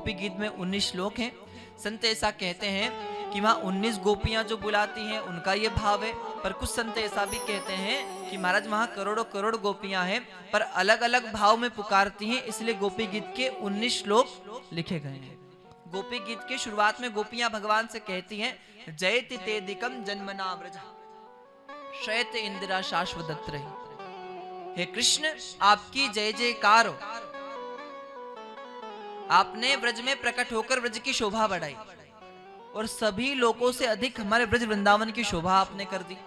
गोपी गीत में 19 श्लोक हैं। संत ऐसा कहते हैं कि वहाँ 19 गोपियां जो बुलाती हैं उनका ये भाव है, पर कुछ संत ऐसा भी कहते हैं कि महाराज वहाँ करोड़ों करोड़ गोपियां हैं पर अलग अलग भाव में पुकारती हैं, इसलिए गोपी गीत के 19 श्लोक लिखे गए हैं। गोपी गीत की शुरुआत में गोपियां भगवान से कहती हैं, जयति तेदिकम जन्मना व्रज शयत इंदिरा शाश्वत रही। हे कृष्ण, आपकी जय जयकार हो, आपने ब्रज में प्रकट होकर ब्रज की शोभा बढ़ाई और सभी लोगों से अधिक हमारे ब्रज वृंदावन की शोभा आपने कर दी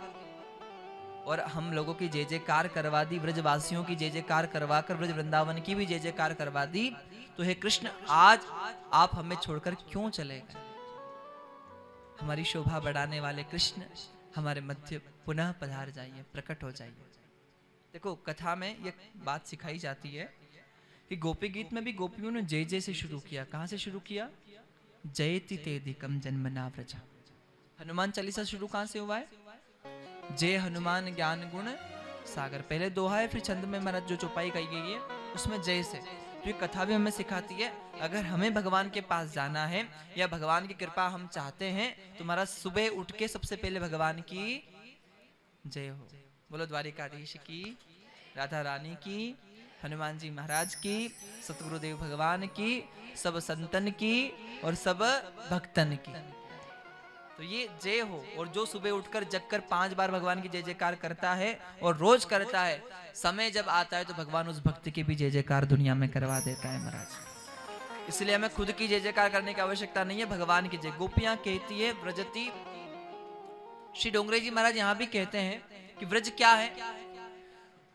और हम लोगों की जय जयकार करवा दी, ब्रजवासियों की जय जयकार करवा कर ब्रज वृंदावन की भी जय जयकार करवा दी। तो हे कृष्ण, आज आप हमें छोड़कर क्यों चले गए? हमारी शोभा बढ़ाने वाले कृष्ण हमारे मध्य पुनः पधार जाइए, प्रकट हो जाइए। देखो, कथा में ये बात सिखाई जाती है कि गोपी गीत में भी गोपियों ने जय जय से शुरू किया। कहां से शुरू किया? जयति तेदिकम जन्मना व्रज। हनुमान चालीसा शुरू कहां से हुआ है? जय हनुमान ज्ञान गुण सागर। पहले दोहा है, फिर छंद में महाराज जो चौपाई कही गई है उसमें जय से। तो ये कथा भी हमें सिखाती है, अगर हमें भगवान के पास जाना है या भगवान की कृपा हम चाहते हैं तो महाराज सुबह उठ के सबसे पहले भगवान की जय हो। बोलो द्वारिकाधीश की, राधा रानी की, हनुमान जी महाराज की, सतगुरुदेव भगवान की, सब संतन की और सब भक्तन की। तो ये जय हो। और जो सुबह उठकर जगकर 5 बार भगवान की जय जयकार करता है और रोज करता है, समय जब आता है तो भगवान उस भक्त की भी जय जयकार दुनिया में करवा देता है महाराज। इसलिए हमें खुद की जय जयकार करने की आवश्यकता नहीं है, भगवान की जय। गोपियां कहती है व्रजति। श्री डोंगरे जी महाराज यहाँ भी कहते हैं कि व्रज क्या है?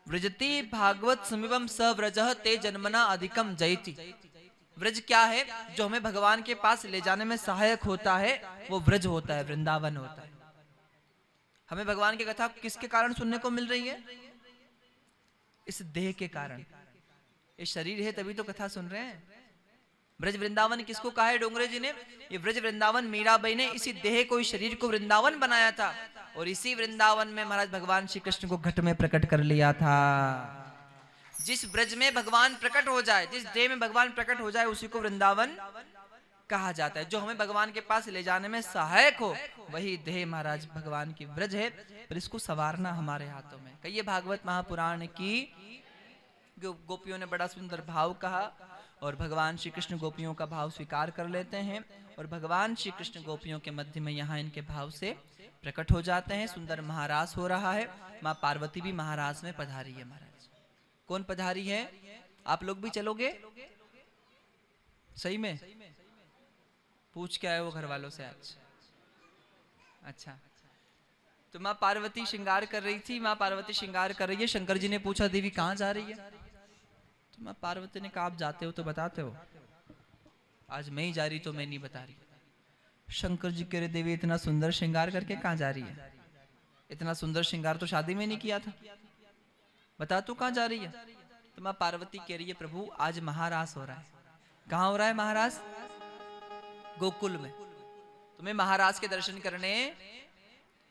व्रजति भागवत समीपम स व्रजः ते जन्मना अधिकम जयति। व्रज क्या है? जो हमें भगवान के पास ले जाने में सहायक होता है वो व्रज होता है, वृंदावन होता है। हमें भगवान की कथा किसके कारण सुनने को मिल रही है? इस देह के कारण। ये शरीर है तभी तो कथा सुन रहे हैं। ब्रज वृंदावन किसको कहा है डोंगरे जी ने? ये ब्रज वृंदावन मीराबाई ने इसी देह को, इस शरीर को वृंदावन बनाया था और इसी वृंदावन में महाराज भगवान श्री कृष्ण को घट में प्रकट कर लिया था। जिस ब्रज में भगवान प्रकट हो जाए, जिस देह में भगवान प्रकट हो जाए, उसी को वृंदावन कहा जाता है। जो हमें भगवान के पास ले जाने में सहायक हो वही देह महाराज भगवान की ब्रज है, पर इसको संवारना हमारे हाथों में। कहिए भागवत महापुराण की। गोपियों ने बड़ा सुंदर भाव कहा और भगवान श्री कृष्ण गोपियों का भाव स्वीकार कर लेते हैं और भगवान श्री कृष्ण गोपियों के मध्य में यहाँ इनके भाव से प्रकट हो जाते हैं। सुंदर महारास हो रहा है। माँ पार्वती भी महारास में पधारी है महाराज। कौन पधारी है? आप लोग भी चलोगे? सही में पूछ के आए हो घर वालों से आज? अच्छा, तो माँ पार्वती श्रृंगार कर रही थी। माँ पार्वती श्रृंगार कर रही है। शंकर जी ने पूछा देवी कहाँ जा रही है? तो माँ पार्वती ने कहा आप जाते हो तो बताते हो, आज मैं ही जा रही तो मैं नहीं बता रही। शंकर जी कह रहे देवी इतना सुंदर श्रृंगार करके कहाँ जा रही है? इतना सुंदर श्रृंगार तो शादी में नहीं किया था, बता तू कहाँ जा रही है? तो माँ पार्वती कह रही है प्रभु आज महारास हो रहा है। कहाँ हो रहा है महारास? गोकुल में। तो मैं महाराज के दर्शन करने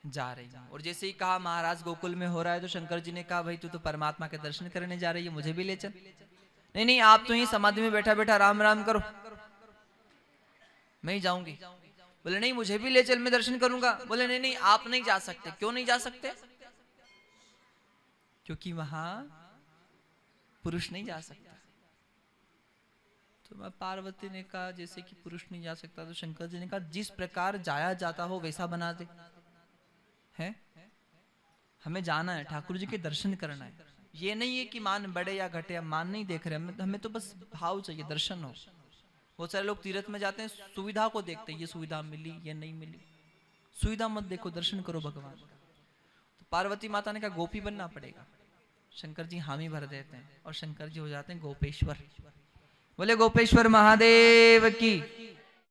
जा रही हूँ। और जैसे ही कहा महाराज गोकुल में हो रहा है तो शंकर जी ने कहा भाई तू तो परमात्मा के दर्शन करने जा रही है, मुझे भी ले चल। नहीं नहीं, आप तो ही समाधि में बैठा बैठा राम राम करो, मैं ही जाऊंगी। बोले नहीं मुझे भी ले चल, मैं दर्शन करूंगा। बोले नहीं नहीं, आप नहीं जा सकते। क्यों नहीं जा सकते? क्योंकि वहां पुरुष नहीं जा सकता। तो मैं पार्वती ने कहा जैसे कि पुरुष नहीं जा सकता, तो शंकर जी ने कहा जिस प्रकार जाया जाता हो वैसा बना दे। है हमें जाना है, ठाकुर जी के दर्शन करना है। ये नहीं है कि मान बढ़े या घटे, हम मान नहीं देख रहे, हमें तो बस भाव चाहिए, दर्शन हो। बहुत सारे लोग तीर्थ में जाते हैं, सुविधा को देखते हैं, ये सुविधा मिली ये नहीं मिली। सुविधा मत देखो, दर्शन करो भगवान। तो पार्वती माता ने कहा गोपी बनना पड़ेगा। शंकर जी हामी भर देते हैं और शंकर जी हो जाते हैं गोपेश्वर। बोले गोपेश्वर महादेव की।